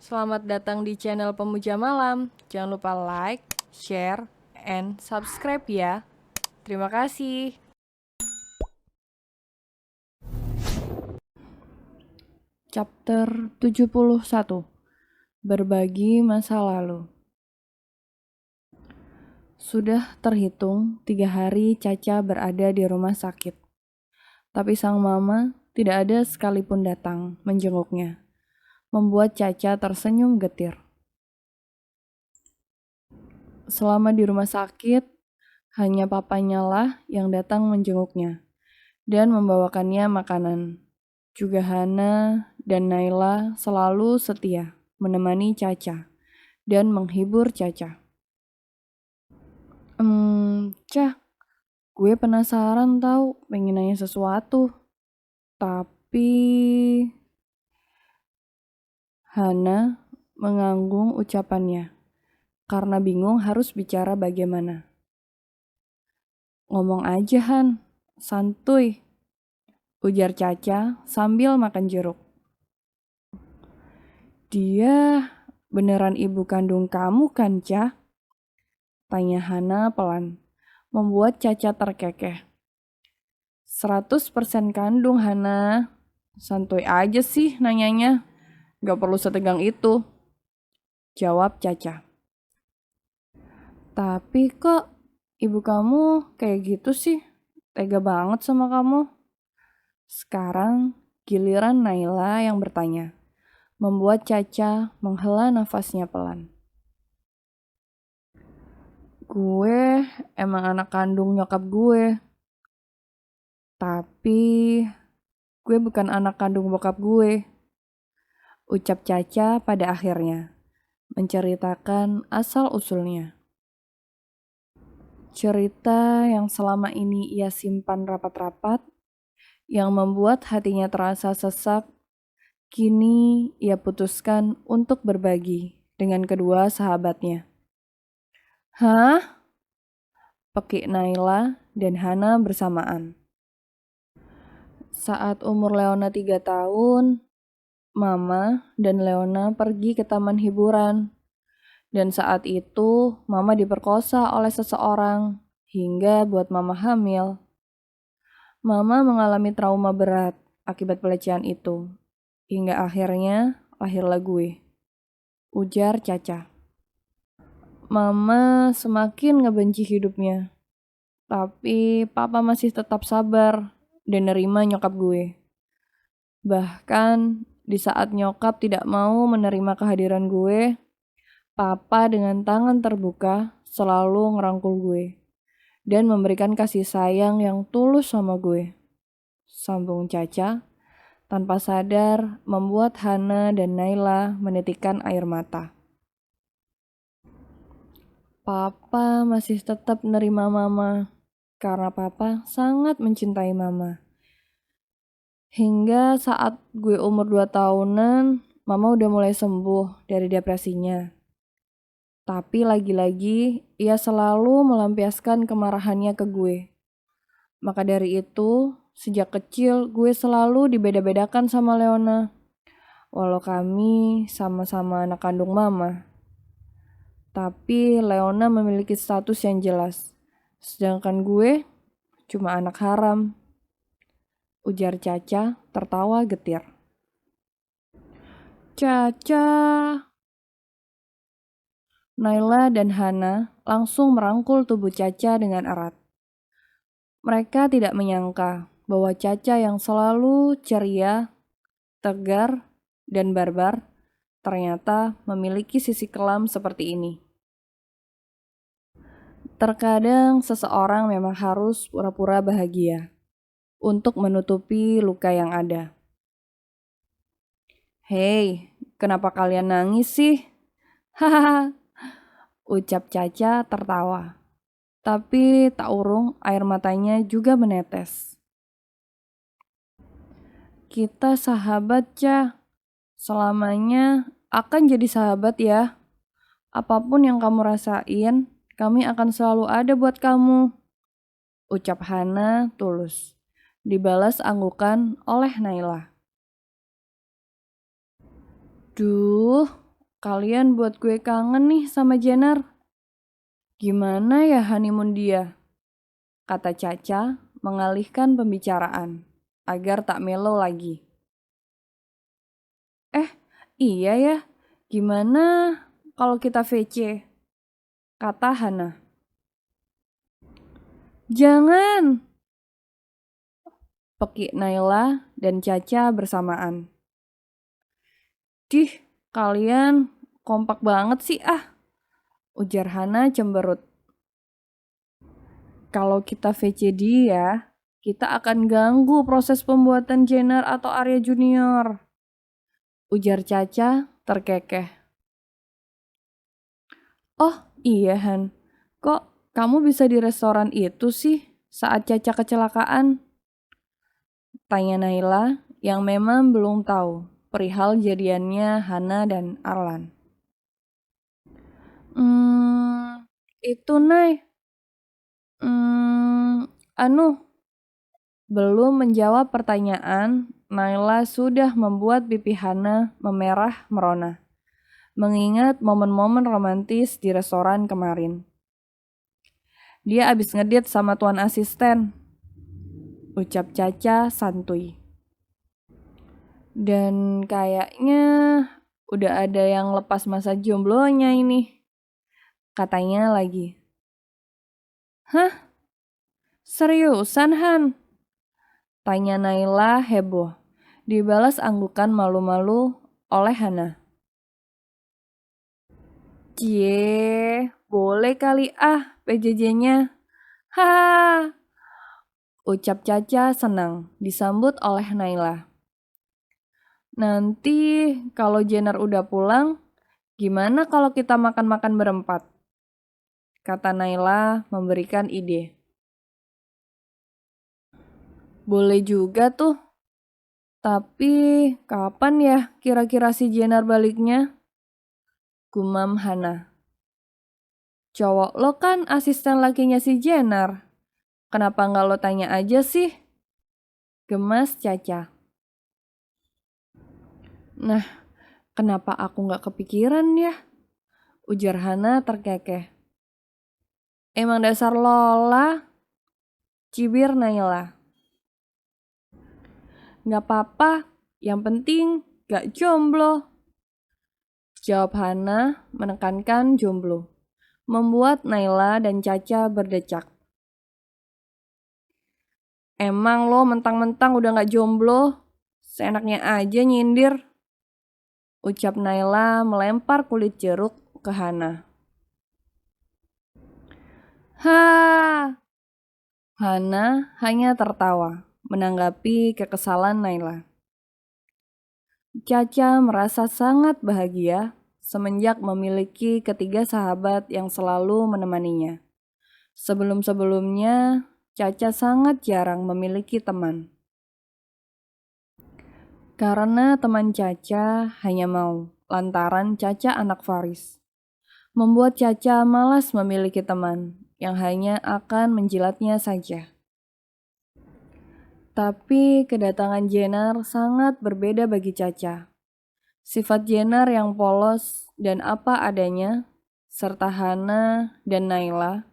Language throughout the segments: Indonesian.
Selamat datang di channel Pemuja Malam. Jangan lupa like, share, and subscribe ya. Terima kasih. Chapter 71. Berbagi masa lalu. Sudah terhitung 3 hari Caca berada di rumah sakit. Tapi sang mama tidak ada sekalipun datang menjenguknya, membuat Caca tersenyum getir. Selama di rumah sakit, hanya papanya lah yang datang menjenguknya dan membawakannya makanan. Juga Hana dan Naila selalu setia menemani Caca dan menghibur Caca. Cah, gue penasaran tahu, pengen nanya sesuatu. Tapi Hana menganggung ucapannya karena bingung harus bicara bagaimana. Ngomong aja Han, santuy, ujar Caca sambil makan jeruk. Dia beneran ibu kandung kamu kan, Cah? Tanya Hana pelan, membuat Caca terkekeh. 100% kandung, Hana. Santuy aja sih nanyanya. Gak perlu setegang itu. Jawab Caca. Tapi kok ibu kamu kayak gitu sih? Tega banget sama kamu. Sekarang giliran Naila yang bertanya, membuat Caca menghela nafasnya pelan. Gue emang anak kandung nyokap gue. Tapi gue bukan anak kandung bokap gue. Ucap Caca pada akhirnya, menceritakan asal-usulnya. Cerita yang selama ini ia simpan rapat-rapat, yang membuat hatinya terasa sesak, kini ia putuskan untuk berbagi dengan kedua sahabatnya. Hah? Pekik Naila dan Hana bersamaan. Saat umur Leona 3 tahun, Mama dan Leona pergi ke taman hiburan. Dan saat itu, Mama diperkosa oleh seseorang hingga buat Mama hamil. Mama mengalami trauma berat akibat pelecehan itu. Hingga akhirnya lahirlah gue. Ujar Caca. Mama semakin ngebenci hidupnya. Tapi Papa masih tetap sabar dan nerima nyokap gue. Bahkan di saat nyokap tidak mau menerima kehadiran gue, Papa dengan tangan terbuka selalu ngerangkul gue dan memberikan kasih sayang yang tulus sama gue. Sambung Caca, tanpa sadar membuat Hana dan Naila menitikkan air mata. Papa masih tetap menerima Mama karena Papa sangat mencintai Mama. Hingga saat gue umur 2 tahunan, Mama udah mulai sembuh dari depresinya. Tapi lagi-lagi ia selalu melampiaskan kemarahannya ke gue. Maka dari itu, sejak kecil gue selalu dibeda-bedakan sama Leona. Walau kami sama-sama anak kandung Mama. Tapi Leona memiliki status yang jelas. Sedangkan gue cuma anak haram. Ujar Caca tertawa getir. Caca. Naila dan Hana langsung merangkul tubuh Caca dengan erat. Mereka tidak menyangka bahwa Caca yang selalu ceria, tegar, dan barbar ternyata memiliki sisi kelam seperti ini. Terkadang seseorang memang harus pura-pura bahagia untuk menutupi luka yang ada. Hei, kenapa kalian nangis sih? Hahaha, ucap Caca tertawa. Tapi tak urung air matanya juga menetes. Kita sahabat, Ca. Selamanya akan jadi sahabat ya. Apapun yang kamu rasain, kami akan selalu ada buat kamu. Ucap Hana tulus. Dibalas anggukan oleh Naila. Duh, Kalian buat gue kangen nih sama Jenar. Gimana ya honeymoon dia? Kata Caca mengalihkan pembicaraan agar tak melo lagi. Iya ya, gimana kalau kita VC? Kata Hana. Jangan, pekik Naila dan Caca bersamaan. Dih, kalian kompak banget sih ujar Hana cemberut. Kalau kita VC dia, kita akan ganggu proses pembuatan Jenar atau Arya Junior. Ujar Caca terkekeh. Oh iya Han, kok kamu bisa di restoran itu sih saat Caca kecelakaan? Tanya Naila yang memang belum tahu perihal jadiannya Hana dan Arlan. Itu Nay. Belum menjawab pertanyaan, Naila sudah membuat pipi Hana memerah merona, mengingat momen-momen romantis di restoran kemarin. Dia abis ngedit sama tuan asisten, ucap Caca santuy. Dan kayaknya udah ada yang lepas masa jomblonya ini, katanya lagi. Hah? Seriusan Han? Tanya Naila heboh, dibalas anggukan malu-malu oleh Hana. Cie, boleh kali PJJ-nya. Ha, ucap Caca senang disambut oleh Naila. Nanti kalau Jenar udah pulang, gimana kalau kita makan-makan berempat? Kata Naila memberikan ide. Boleh juga tuh. Tapi kapan ya kira-kira si Jenar baliknya? Gumam Hana. Cowok lo kan asisten lakinya si Jenar. Kenapa nggak lo tanya aja sih? Gemas Caca. Nah, kenapa aku nggak kepikiran ya? Ujar Hana terkekeh. Emang dasar Lola? Cibir Naila. Nggak apa-apa, yang penting gak jomblo. Jawab Hana menekankan jomblo, membuat Naila dan Caca berdecak. Emang lo mentang-mentang udah gak jomblo, seenaknya aja nyindir. Ucap Naila melempar kulit jeruk ke Hana. Ha! Hana hanya tertawa menanggapi kekesalan Naila. Caca merasa sangat bahagia semenjak memiliki ketiga sahabat yang selalu menemaninya. Sebelum-sebelumnya, Caca sangat jarang memiliki teman. Karena teman Caca hanya mau lantaran Caca anak Faris. Membuat Caca malas memiliki teman yang hanya akan menjilatnya saja. Tapi kedatangan Jenar sangat berbeda bagi Caca. Sifat Jenar yang polos dan apa adanya, serta Hana dan Naila,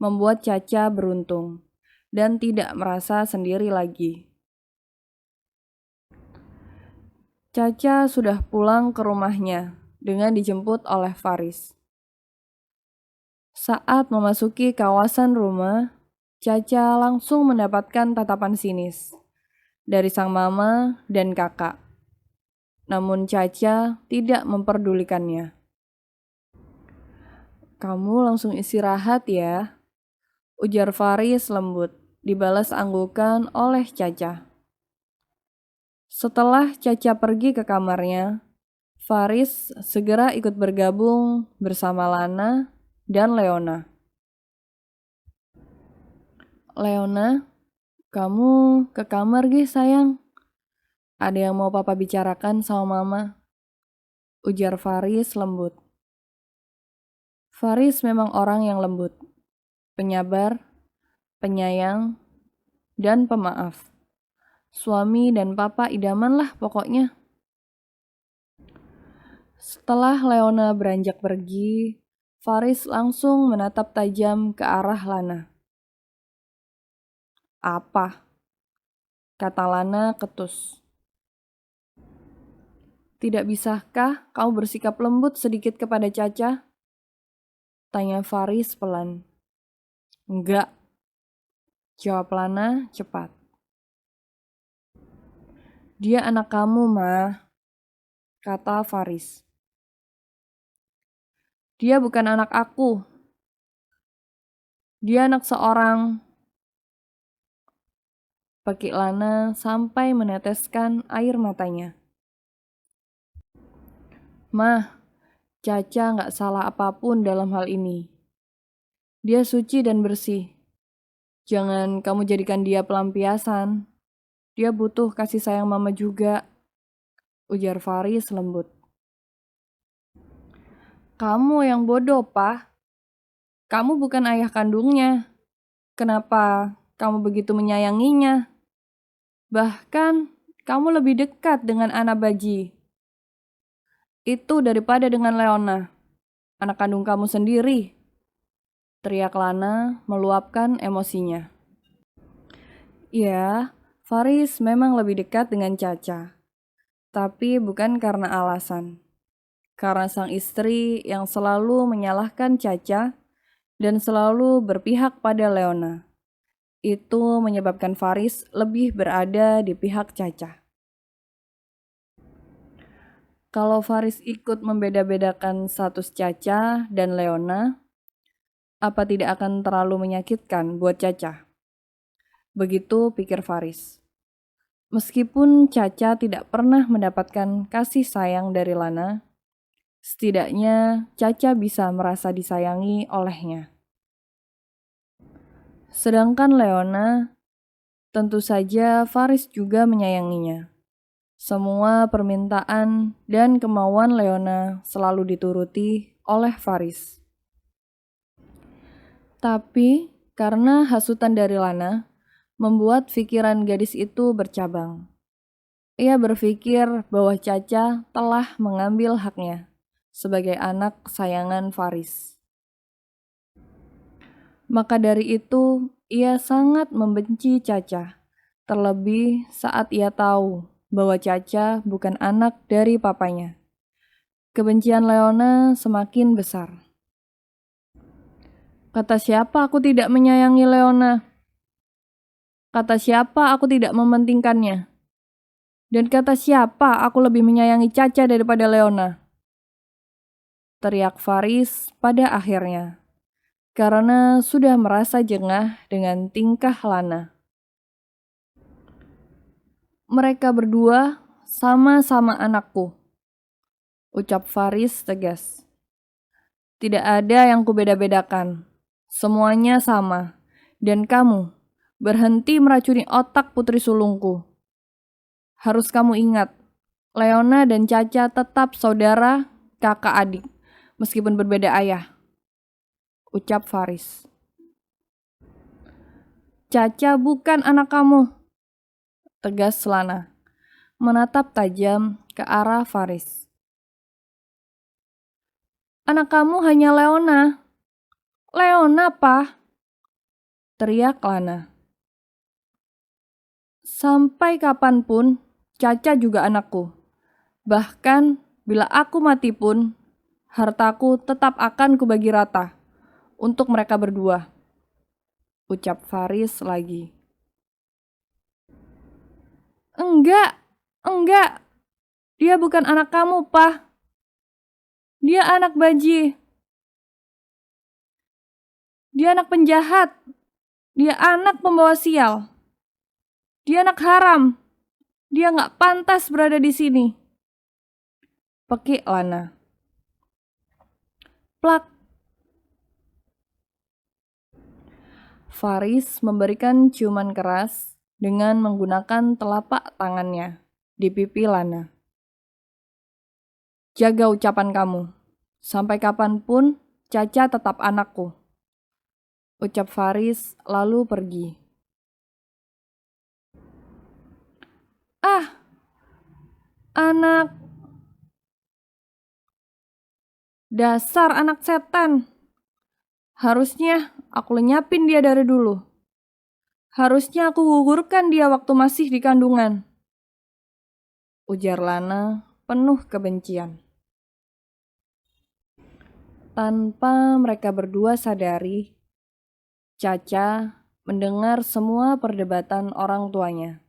membuat Caca beruntung dan tidak merasa sendiri lagi. Caca sudah pulang ke rumahnya dengan dijemput oleh Faris. Saat memasuki kawasan rumah, Caca langsung mendapatkan tatapan sinis dari sang mama dan kakak. Namun Caca tidak memperdulikannya. Kamu langsung istirahat ya, ujar Faris lembut, dibalas anggukan oleh Caca. Setelah Caca pergi ke kamarnya, Faris segera ikut bergabung bersama Lana dan Leona. Leona, kamu ke kamar gih sayang. Ada yang mau papa bicarakan sama mama. Ujar Faris lembut. Faris memang orang yang lembut, penyabar, penyayang, dan pemaaf. Suami dan papa idaman lah pokoknya. Setelah Leona beranjak pergi, Faris langsung menatap tajam ke arah Lana. "Apa?" kata Lana ketus. "Tidak bisakah kau bersikap lembut sedikit kepada Caca?" tanya Faris pelan. "Enggak," jawab Lana cepat. "Dia anak kamu, Ma," kata Faris. "Dia bukan anak aku. Dia anak seorang," pekik Lana sampai meneteskan air matanya. "Mah, Caca nggak salah apapun dalam hal ini. Dia suci dan bersih. Jangan kamu jadikan dia pelampiasan. Dia butuh kasih sayang mama juga," ujar Faris lembut. "Kamu yang bodoh, Pak. Kamu bukan ayah kandungnya. Kenapa kamu begitu menyayanginya? Bahkan kamu lebih dekat dengan Ana Baji itu daripada dengan Leona, anak kandung kamu sendiri," teriak Lana meluapkan emosinya. Ya, Faris memang lebih dekat dengan Caca, tapi bukan karena alasan. Karena sang istri yang selalu menyalahkan Caca dan selalu berpihak pada Leona. Itu menyebabkan Faris lebih berada di pihak Caca. Kalau Faris ikut membeda-bedakan status Caca dan Leona, apa tidak akan terlalu menyakitkan buat Caca? Begitu pikir Faris. Meskipun Caca tidak pernah mendapatkan kasih sayang dari Lana, setidaknya Caca bisa merasa disayangi olehnya. Sedangkan Leona, tentu saja Faris juga menyayanginya. Semua permintaan dan kemauan Leona selalu dituruti oleh Faris. Tapi karena hasutan dari Lana, membuat pikiran gadis itu bercabang. Ia berpikir bahwa Caca telah mengambil haknya sebagai anak kesayangan Faris. Maka dari itu, ia sangat membenci Caca, terlebih saat ia tahu bahwa Caca bukan anak dari papanya. Kebencian Leona semakin besar. Kata siapa aku tidak menyayangi Leona? Kata siapa aku tidak mementingkannya? Dan kata siapa aku lebih menyayangi Caca daripada Leona? Teriak Faris pada akhirnya, karena sudah merasa jengah dengan tingkah Lana. "Mereka berdua sama-sama anakku," ucap Faris tegas. "Tidak ada yang kubeda-bedakan. Semuanya sama. Dan kamu berhenti meracuni otak putri sulungku. Harus kamu ingat, Leona dan Caca tetap saudara, kakak adik, meskipun berbeda ayah," ucap Faris. "Caca bukan anak kamu," tegas Lana, menatap tajam ke arah Faris. "Anak kamu hanya Leona." "Leona, Pak!" teriak Lana. "Sampai kapanpun, Caca juga anakku. Bahkan bila aku mati pun, hartaku tetap akan kubagi rata untuk mereka berdua," ucap Faris lagi. "Enggak, enggak. Dia bukan anak kamu, Pak. Dia anak Baji. Dia anak penjahat. Dia anak pembawa sial. Dia anak haram. Dia nggak pantas berada di sini," pekik Lana. Plak. Faris memberikan ciuman keras dengan menggunakan telapak tangannya di pipi Lana. "Jaga ucapan kamu. Sampai kapanpun, Caca tetap anakku," ucap Faris lalu pergi. "Ah, anak," Dasar anak setan. Harusnya aku lenyapin dia dari dulu. Harusnya aku gugurkan dia waktu masih di kandungan. Ujar Lana penuh kebencian. Tanpa mereka berdua sadari, Caca mendengar semua perdebatan orang tuanya.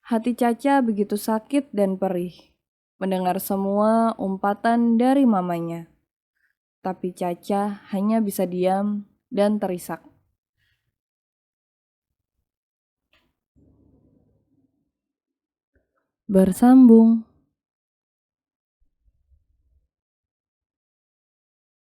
Hati Caca begitu sakit dan perih mendengar semua umpatan dari mamanya. Tapi Caca hanya bisa diam dan terisak. Bersambung.